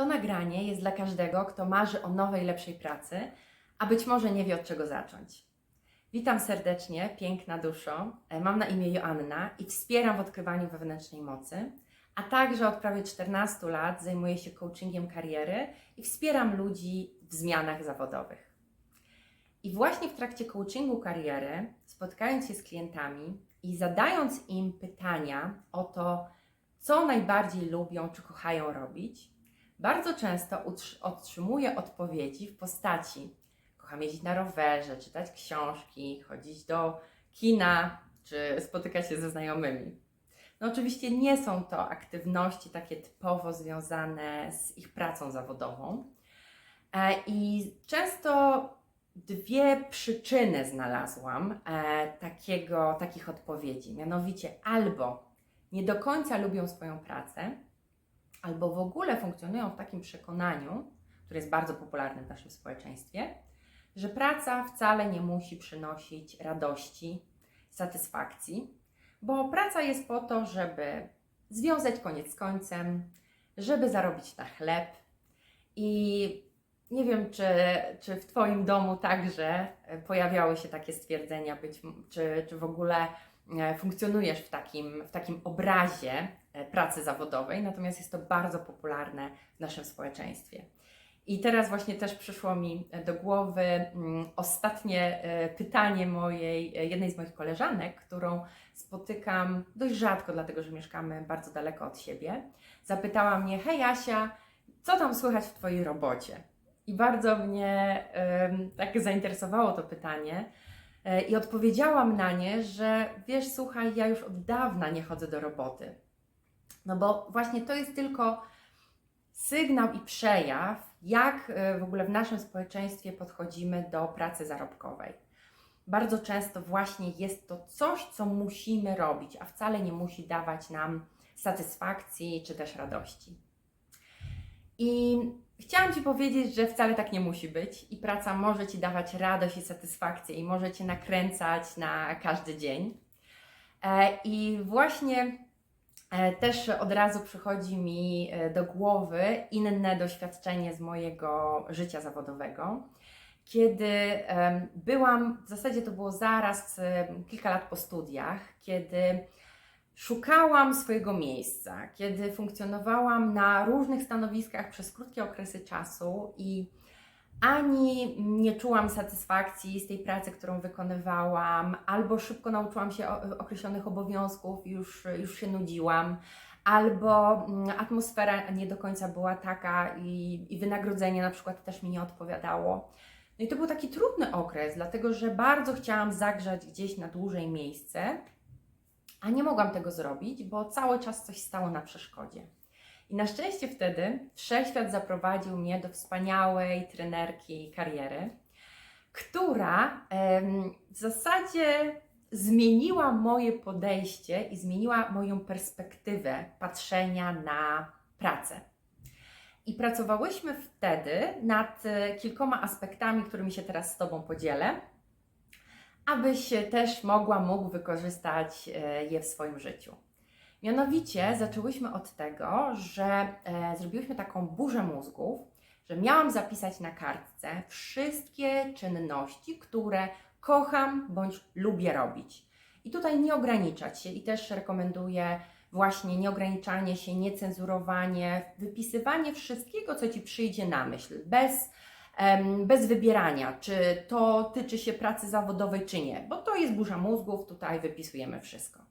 To nagranie jest dla każdego, kto marzy o nowej, lepszej pracy, a być może nie wie, od czego zacząć. Witam serdecznie, piękna duszo. Mam na imię Joanna i wspieram w odkrywaniu wewnętrznej mocy, a także od prawie 14 lat zajmuję się coachingiem kariery i wspieram ludzi w zmianach zawodowych. I właśnie w trakcie coachingu kariery, spotkając się z klientami i zadając im pytania o to, co najbardziej lubią czy kochają robić, bardzo często otrzymuję odpowiedzi w postaci: kocham jeździć na rowerze, czytać książki, chodzić do kina czy spotykać się ze znajomymi. No oczywiście nie są to aktywności takie typowo związane z ich pracą zawodową. I często dwie przyczyny znalazłam takich odpowiedzi. Mianowicie albo nie do końca lubią swoją pracę, albo w ogóle funkcjonują w takim przekonaniu, które jest bardzo popularne w naszym społeczeństwie, że praca wcale nie musi przynosić radości, satysfakcji, bo praca jest po to, żeby związać koniec z końcem, żeby zarobić na chleb. I nie wiem, czy w Twoim domu także pojawiały się takie stwierdzenia, czy w ogóle funkcjonujesz w takim obrazie pracy zawodowej, natomiast jest to bardzo popularne w naszym społeczeństwie. I teraz właśnie też przyszło mi do głowy ostatnie pytanie jednej z moich koleżanek, którą spotykam dość rzadko, dlatego że mieszkamy bardzo daleko od siebie. Zapytała mnie: hej Asia, co tam słychać w Twojej robocie? I bardzo mnie tak zainteresowało to pytanie. I odpowiedziałam na nie, że wiesz, słuchaj, ja już od dawna nie chodzę do roboty. No bo właśnie to jest tylko sygnał i przejaw, jak w ogóle w naszym społeczeństwie podchodzimy do pracy zarobkowej. Bardzo często właśnie jest to coś, co musimy robić, a wcale nie musi dawać nam satysfakcji czy też radości. I chciałam Ci powiedzieć, że wcale tak nie musi być i praca może Ci dawać radość i satysfakcję i może Cię nakręcać na każdy dzień. I właśnie też od razu przychodzi mi do głowy inne doświadczenie z mojego życia zawodowego, kiedy w zasadzie to było zaraz kilka lat po studiach, kiedy szukałam swojego miejsca, kiedy funkcjonowałam na różnych stanowiskach przez krótkie okresy czasu i ani nie czułam satysfakcji z tej pracy, którą wykonywałam, albo szybko nauczyłam się określonych obowiązków i już się nudziłam, albo atmosfera nie do końca była taka i wynagrodzenie na przykład też mi nie odpowiadało. No i to był taki trudny okres, dlatego że bardzo chciałam zagrzać gdzieś na dłużej miejsce, a nie mogłam tego zrobić, bo cały czas coś stało na przeszkodzie. I na szczęście wtedy Wszechświat zaprowadził mnie do wspaniałej trenerki kariery, która w zasadzie zmieniła moje podejście i zmieniła moją perspektywę patrzenia na pracę. I pracowałyśmy wtedy nad kilkoma aspektami, którymi się teraz z Tobą podzielę, abyś też mógł wykorzystać je w swoim życiu. Mianowicie zaczęłyśmy od tego, że zrobiłyśmy taką burzę mózgów, że miałam zapisać na kartce wszystkie czynności, które kocham bądź lubię robić. I tutaj nie ograniczać się i też rekomenduję właśnie nieograniczanie się, niecenzurowanie, wypisywanie wszystkiego, co Ci przyjdzie na myśl, bez wybierania, czy to tyczy się pracy zawodowej, czy nie, bo to jest burza mózgów, tutaj wypisujemy wszystko.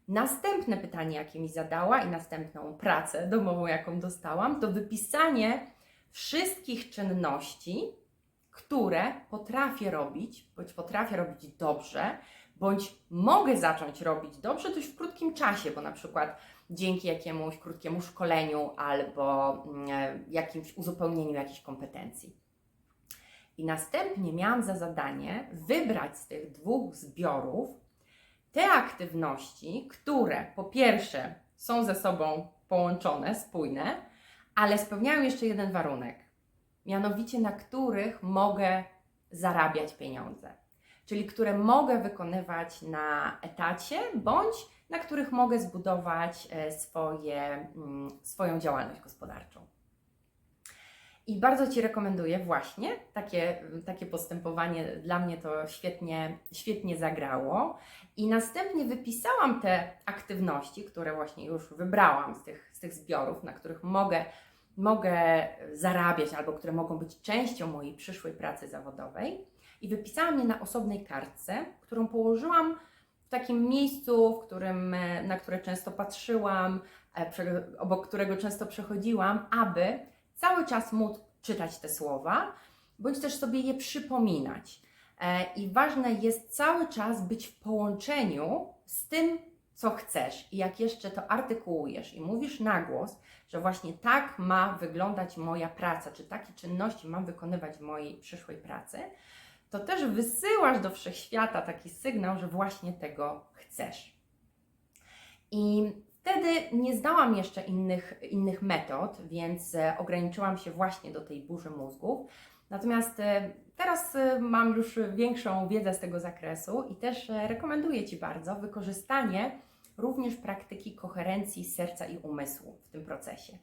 Następne pytanie, jakie mi zadała i następną pracę domową, jaką dostałam, to wypisanie wszystkich czynności, które potrafię robić, bądź potrafię robić dobrze, bądź mogę zacząć robić dobrze dość w krótkim czasie, bo na przykład dzięki jakiemuś krótkiemu szkoleniu albo jakimś uzupełnieniu jakichś kompetencji. I następnie miałam za zadanie wybrać z tych dwóch zbiorów te aktywności, które po pierwsze są ze sobą połączone, spójne, ale spełniają jeszcze jeden warunek, mianowicie na których mogę zarabiać pieniądze, czyli które mogę wykonywać na etacie, bądź na których mogę zbudować swoją działalność gospodarczą. I bardzo Ci rekomenduję właśnie takie postępowanie. Dla mnie to świetnie zagrało. I następnie wypisałam te aktywności, które właśnie już wybrałam z tych zbiorów, na których mogę zarabiać albo które mogą być częścią mojej przyszłej pracy zawodowej. I wypisałam je na osobnej kartce, którą położyłam w takim miejscu, na które często patrzyłam, obok którego często przechodziłam, aby cały czas móc czytać te słowa, bądź też sobie je przypominać. I ważne jest cały czas być w połączeniu z tym, co chcesz. I jak jeszcze to artykułujesz i mówisz na głos, że właśnie tak ma wyglądać moja praca, czy takie czynności mam wykonywać w mojej przyszłej pracy, to też wysyłasz do wszechświata taki sygnał, że właśnie tego chcesz. I wtedy nie znałam jeszcze innych metod, więc ograniczyłam się właśnie do tej burzy mózgów. Natomiast teraz mam już większą wiedzę z tego zakresu i też rekomenduję Ci bardzo wykorzystanie również praktyki koherencji serca i umysłu w tym procesie.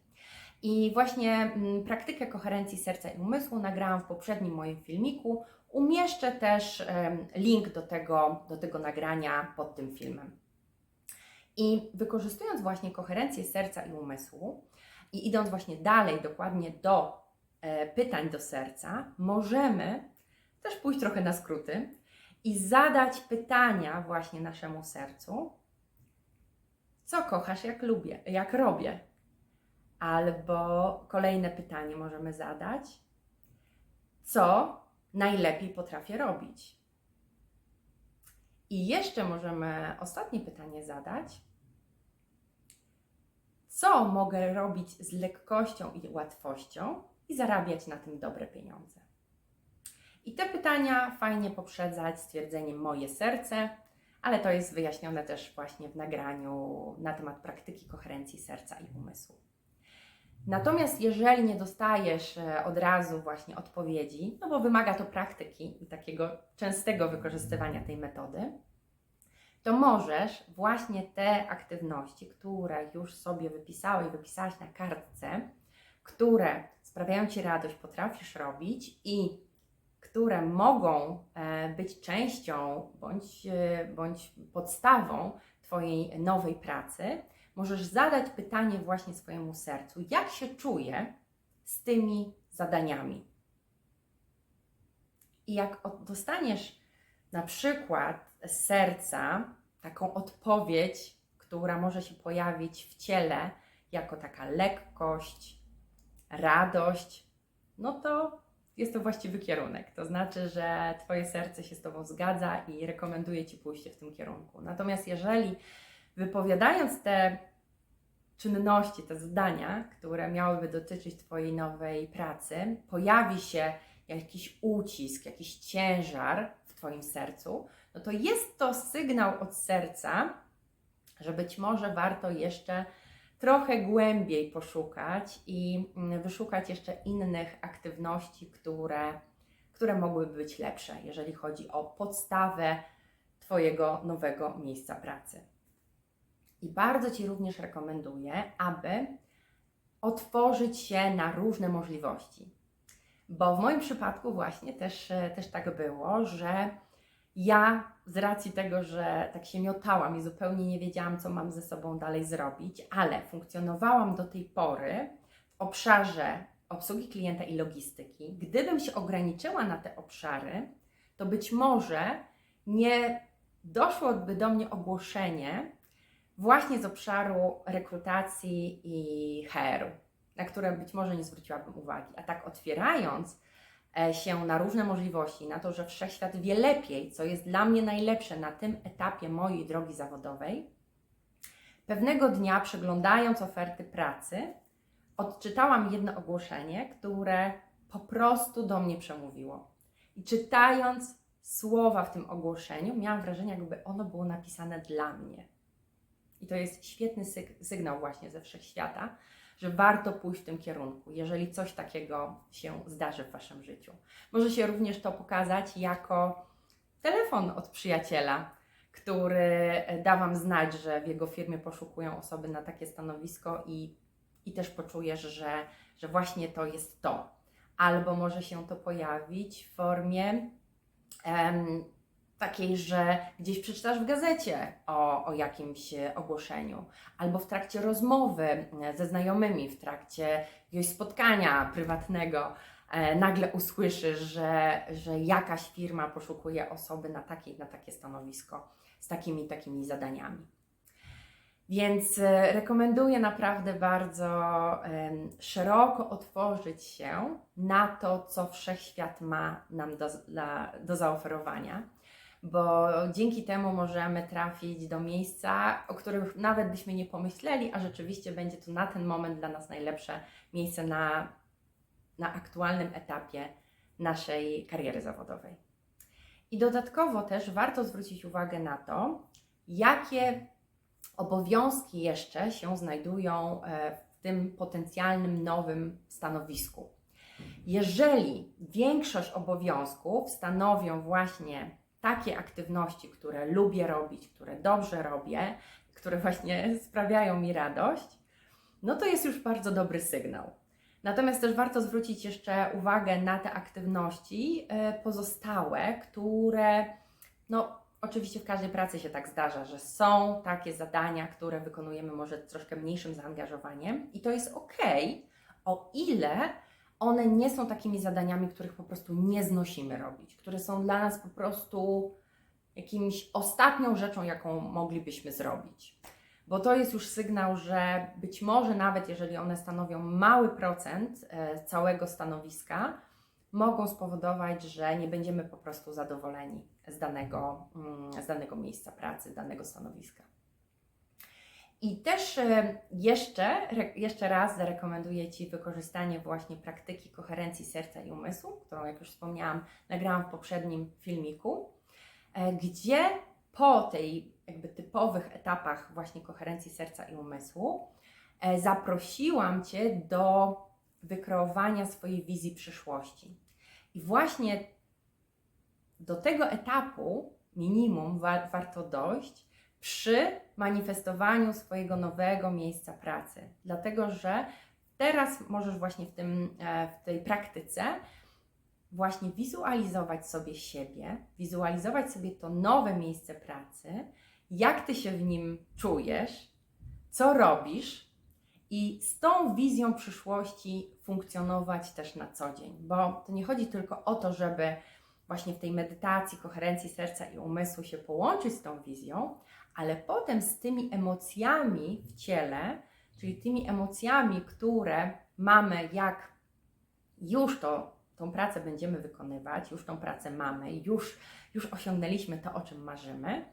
I właśnie praktykę koherencji serca i umysłu nagrałam w poprzednim moim filmiku. Umieszczę też link do tego nagrania pod tym filmem. I wykorzystując właśnie koherencję serca i umysłu i idąc właśnie dalej dokładnie do pytań do serca, możemy też pójść trochę na skróty i zadać pytania właśnie naszemu sercu, co kochasz, jak robię. Albo kolejne pytanie możemy zadać, co najlepiej potrafię robić. I jeszcze możemy ostatnie pytanie zadać, co mogę robić z lekkością i łatwością i zarabiać na tym dobre pieniądze. I te pytania fajnie poprzedzać stwierdzeniem moje serce, ale to jest wyjaśnione też właśnie w nagraniu na temat praktyki koherencji serca i umysłu. Natomiast jeżeli nie dostajesz od razu właśnie odpowiedzi, no bo wymaga to praktyki i takiego częstego wykorzystywania tej metody, to możesz właśnie te aktywności, które już sobie wypisałaś na kartce, które sprawiają Ci radość, potrafisz robić i które mogą być częścią bądź podstawą Twojej nowej pracy, możesz zadać pytanie właśnie swojemu sercu, jak się czuje z tymi zadaniami. I jak dostaniesz na przykład z serca taką odpowiedź, która może się pojawić w ciele jako taka lekkość, radość, no to jest to właściwy kierunek. To znaczy, że Twoje serce się z Tobą zgadza i rekomenduje Ci pójście w tym kierunku. Natomiast jeżeli wypowiadając te czynności, te zadania, które miałyby dotyczyć Twojej nowej pracy, pojawi się jakiś ucisk, jakiś ciężar w Twoim sercu, no to jest to sygnał od serca, że być może warto jeszcze trochę głębiej poszukać i wyszukać jeszcze innych aktywności, które mogłyby być lepsze, jeżeli chodzi o podstawę Twojego nowego miejsca pracy. I bardzo Ci również rekomenduję, aby otworzyć się na różne możliwości. Bo w moim przypadku właśnie też tak było, że ja z racji tego, że tak się miotałam i zupełnie nie wiedziałam, co mam ze sobą dalej zrobić, ale funkcjonowałam do tej pory w obszarze obsługi klienta i logistyki. Gdybym się ograniczyła na te obszary, to być może nie doszłoby do mnie ogłoszenie właśnie z obszaru rekrutacji i HR-u, na które być może nie zwróciłabym uwagi. A tak otwierając się na różne możliwości, na to, że wszechświat wie lepiej, co jest dla mnie najlepsze na tym etapie mojej drogi zawodowej, pewnego dnia przeglądając oferty pracy, odczytałam jedno ogłoszenie, które po prostu do mnie przemówiło. I czytając słowa w tym ogłoszeniu, miałam wrażenie, jakby ono było napisane dla mnie. I to jest świetny sygnał właśnie ze wszechświata, że warto pójść w tym kierunku, jeżeli coś takiego się zdarzy w Waszym życiu. Może się również to pokazać jako telefon od przyjaciela, który da Wam znać, że w jego firmie poszukują osoby na takie stanowisko i też poczujesz, że właśnie to jest to. albo może się to pojawić w formie takiej, że gdzieś przeczytasz w gazecie o jakimś ogłoszeniu, albo w trakcie rozmowy ze znajomymi, w trakcie jakiegoś spotkania prywatnego, nagle usłyszysz, że jakaś firma poszukuje osoby na takie stanowisko z takimi zadaniami. Więc rekomenduję naprawdę bardzo szeroko otworzyć się na to, co wszechświat ma nam do zaoferowania, bo dzięki temu możemy trafić do miejsca, o których nawet byśmy nie pomyśleli, a rzeczywiście będzie to na ten moment dla nas najlepsze miejsce na aktualnym etapie naszej kariery zawodowej. I dodatkowo też warto zwrócić uwagę na to, jakie obowiązki jeszcze się znajdują w tym potencjalnym nowym stanowisku. Jeżeli większość obowiązków stanowią właśnie takie aktywności, które lubię robić, które dobrze robię, które właśnie sprawiają mi radość, no to jest już bardzo dobry sygnał. Natomiast też warto zwrócić jeszcze uwagę na te aktywności pozostałe, które, no oczywiście w każdej pracy się tak zdarza, że są takie zadania, które wykonujemy może troszkę mniejszym zaangażowaniem i to jest ok, o ile one nie są takimi zadaniami, których po prostu nie znosimy robić, które są dla nas po prostu jakimś ostatnią rzeczą, jaką moglibyśmy zrobić. Bo to jest już sygnał, że być może nawet jeżeli one stanowią mały procent całego stanowiska, mogą spowodować, że nie będziemy po prostu zadowoleni z danego miejsca pracy, danego stanowiska. I też jeszcze raz zarekomenduję Ci wykorzystanie właśnie praktyki koherencji serca i umysłu, którą, jak już wspomniałam, nagrałam w poprzednim filmiku, gdzie po tej jakby typowych etapach właśnie koherencji serca i umysłu zaprosiłam Cię do wykreowania swojej wizji przyszłości. I właśnie do tego etapu minimum warto dojść przy manifestowaniu swojego nowego miejsca pracy. Dlatego, że teraz możesz właśnie w tej praktyce właśnie wizualizować sobie siebie, wizualizować sobie to nowe miejsce pracy, jak Ty się w nim czujesz, co robisz i z tą wizją przyszłości funkcjonować też na co dzień. Bo to nie chodzi tylko o to, żeby właśnie w tej medytacji, koherencji serca i umysłu się połączyć z tą wizją, ale potem z tymi emocjami w ciele, czyli tymi emocjami, które mamy, jak już tą pracę będziemy wykonywać, już tą pracę mamy, już osiągnęliśmy to, o czym marzymy,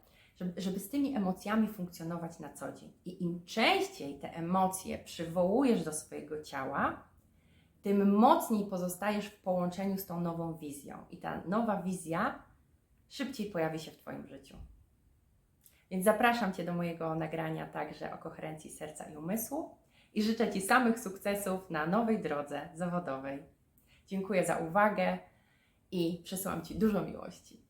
żeby z tymi emocjami funkcjonować na co dzień. I im częściej te emocje przywołujesz do swojego ciała, tym mocniej pozostajesz w połączeniu z tą nową wizją. I ta nowa wizja szybciej pojawi się w Twoim życiu. Więc zapraszam Cię do mojego nagrania także o koherencji serca i umysłu i życzę Ci samych sukcesów na nowej drodze zawodowej. Dziękuję za uwagę i przesyłam Ci dużo miłości.